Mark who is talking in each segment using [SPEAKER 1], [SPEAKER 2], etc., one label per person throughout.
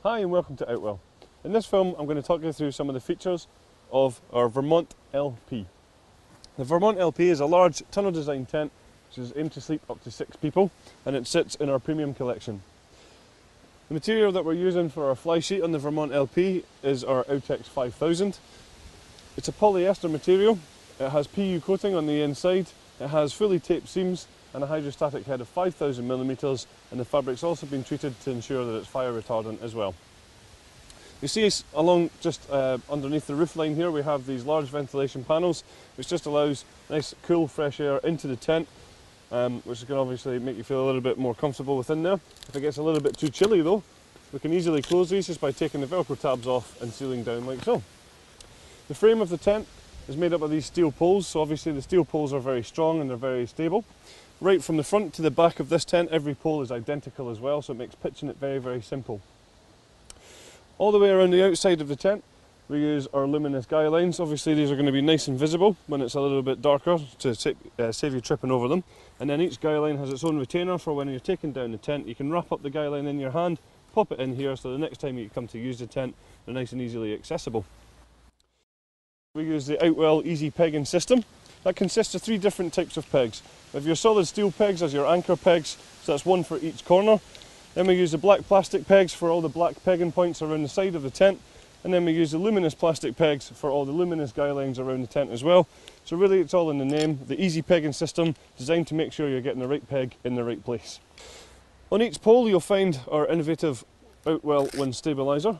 [SPEAKER 1] Hi and welcome to Outwell. In this film I'm going to talk you through some of the features of our Vermont LP. The Vermont LP is a large tunnel design tent which is aimed to sleep up to 6 people, and it sits in our premium collection. The material that we're using for our fly sheet on the Vermont LP is our Outex 5000. It's a polyester material, it has PU coating on the inside, it has fully taped seams and a hydrostatic head of 5000mm, and the fabric's also been treated to ensure that it's fire retardant as well. You see along just underneath the roof line here we have these large ventilation panels which just allows nice cool fresh air into the tent, which can obviously make you feel a little bit more comfortable within there. If it gets a little bit too chilly though, we can easily close these just by taking the velcro tabs off and sealing down like so. The frame of the tent is made up of these steel poles, so obviously the steel poles are very strong and they're very stable. Right from the front to the back of this tent, every pole is identical as well, so it makes pitching it very, very simple. All the way around the outside of the tent, we use our luminous guy lines. Obviously these are going to be nice and visible when it's a little bit darker to save you tripping over them. And then each guy line has its own retainer for when you're taking down the tent. You can wrap up the guy line in your hand, pop it in here, so the next time you come to use the tent, they're nice and easily accessible. We use the Outwell easy pegging system. That consists of 3 different types of pegs. We have your solid steel pegs as your anchor pegs, so that's 1 for each corner. Then we use the black plastic pegs for all the black pegging points around the side of the tent. And then we use the luminous plastic pegs for all the luminous guy lines around the tent as well. So really it's all in the name, the easy pegging system designed to make sure you're getting the right peg in the right place. On each pole you'll find our innovative Outwell wind stabiliser.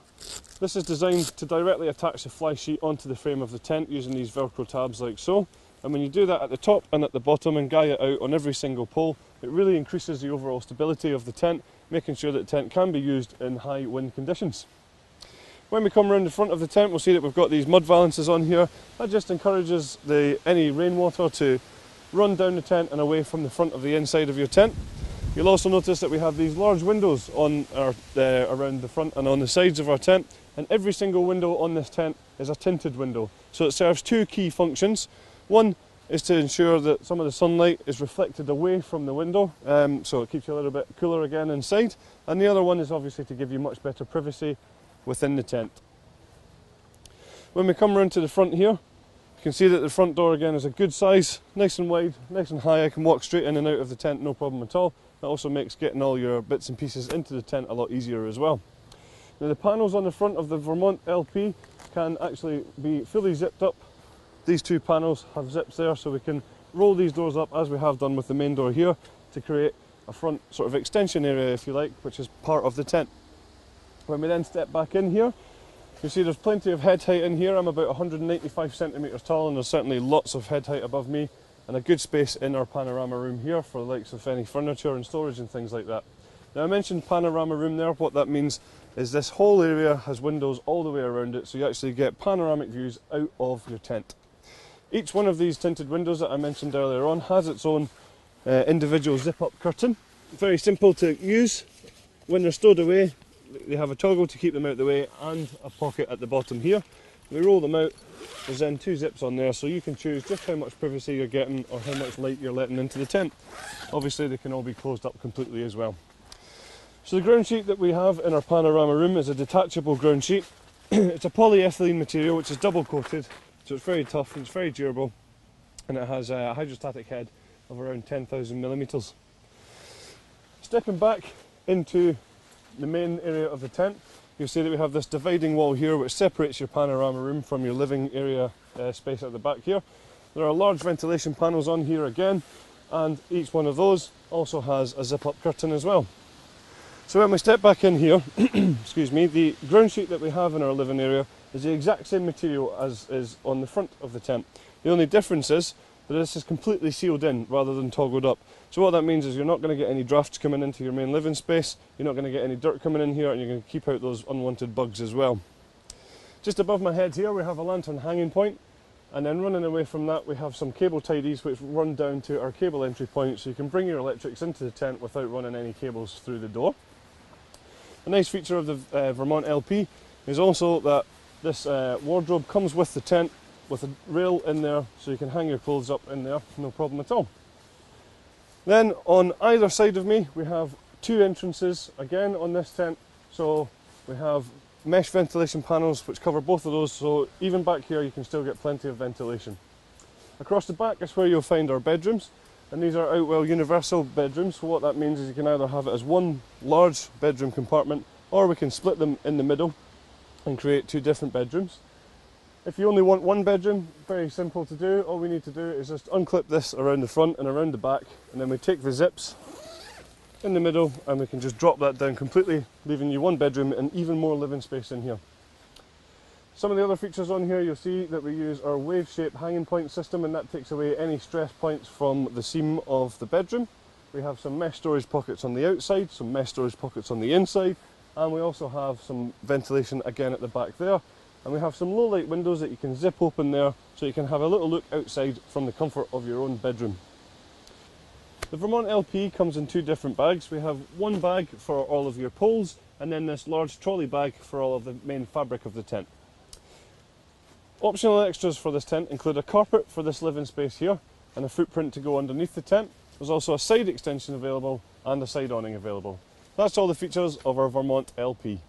[SPEAKER 1] This is designed to directly attach the fly sheet onto the frame of the tent using these velcro tabs like so. And when you do that at the top and at the bottom and guy it out on every single pole, it really increases the overall stability of the tent, making sure that the tent can be used in high wind conditions. When we come around the front of the tent, we'll see that we've got these mud valances on here. That just encourages any rainwater to run down the tent and away from the front of the inside of your tent. You'll also notice that we have these large windows on around the front and on the sides of our tent, and every single window on this tent is a tinted window. So it serves 2 key functions. One is to ensure that some of the sunlight is reflected away from the window, so it keeps you a little bit cooler again inside. And the other one is obviously to give you much better privacy within the tent. When we come around to the front here, you can see that the front door again is a good size, nice and wide, nice and high. I can walk straight in and out of the tent, no problem at all. That also makes getting all your bits and pieces into the tent a lot easier as well. Now the panels on the front of the Vermont LP can actually be fully zipped up. These 2 panels have zips there, so we can roll these doors up as we have done with the main door here to create a front sort of extension area, if you like, which is part of the tent. When we then step back in here, you see there's plenty of head height in here. I'm about 195 centimetres tall and there's certainly lots of head height above me, and a good space in our panorama room here for the likes of any furniture and storage and things like that. Now I mentioned panorama room there. What that means is this whole area has windows all the way around it, so you actually get panoramic views out of your tent. Each one of these tinted windows that I mentioned earlier on has its own individual zip-up curtain. Very simple to use. When they're stowed away, they have a toggle to keep them out of the way and a pocket at the bottom here. We roll them out, there's then 2 zips on there, so you can choose just how much privacy you're getting or how much light you're letting into the tent. Obviously they can all be closed up completely as well. So the ground sheet that we have in our panorama room is a detachable ground sheet. It's a polyethylene material which is double coated, so it's very tough and it's very durable, and it has a hydrostatic head of around 10,000mm. Stepping back into the main area of the tent, you'll see that we have this dividing wall here which separates your panorama room from your living area space at the back here. There are large ventilation panels on here again, and each one of those also has a zip-up curtain as well. So when we step back in here, excuse me, the ground sheet that we have in our living area is the exact same material as is on the front of the tent. The only difference is that this is completely sealed in rather than toggled up. So what that means is you're not going to get any drafts coming into your main living space, you're not going to get any dirt coming in here, and you're going to keep out those unwanted bugs as well. Just above my head here we have a lantern hanging point, and then running away from that we have some cable tidies which run down to our cable entry point, so you can bring your electrics into the tent without running any cables through the door. A nice feature of the Vermont LP is also that this wardrobe comes with the tent with a rail in there, so you can hang your clothes up in there, no problem at all. Then on either side of me we have 2 entrances again on this tent, so We have mesh ventilation panels which cover both of those, so even back here you can still get plenty of ventilation. Across the back is where you'll find our bedrooms, and these are Outwell universal bedrooms, so what that means is you can either have it as one large bedroom compartment, or we can split them in the middle and create two different bedrooms. If you only want one bedroom, very simple to do. All we need to do is just unclip this around the front and around the back, and then we take the zips in the middle and we can just drop that down completely, leaving you one bedroom and even more living space in here. Some of the other features on here, you'll see that we use our wave shape hanging point system, and that takes away any stress points from the seam of the bedroom. We have some mesh storage pockets on the outside, some mesh storage pockets on the inside, and we also have some ventilation again at the back there. And we have some low light windows that you can zip open there, so you can have a little look outside from the comfort of your own bedroom. The Vermont LP comes in two different bags. We have one bag for all of your poles, and then this large trolley bag for all of the main fabric of the tent. Optional extras for this tent include a carpet for this living space here, and a footprint to go underneath the tent. There's also a side extension available and a side awning available. That's all the features of our Vermont LP.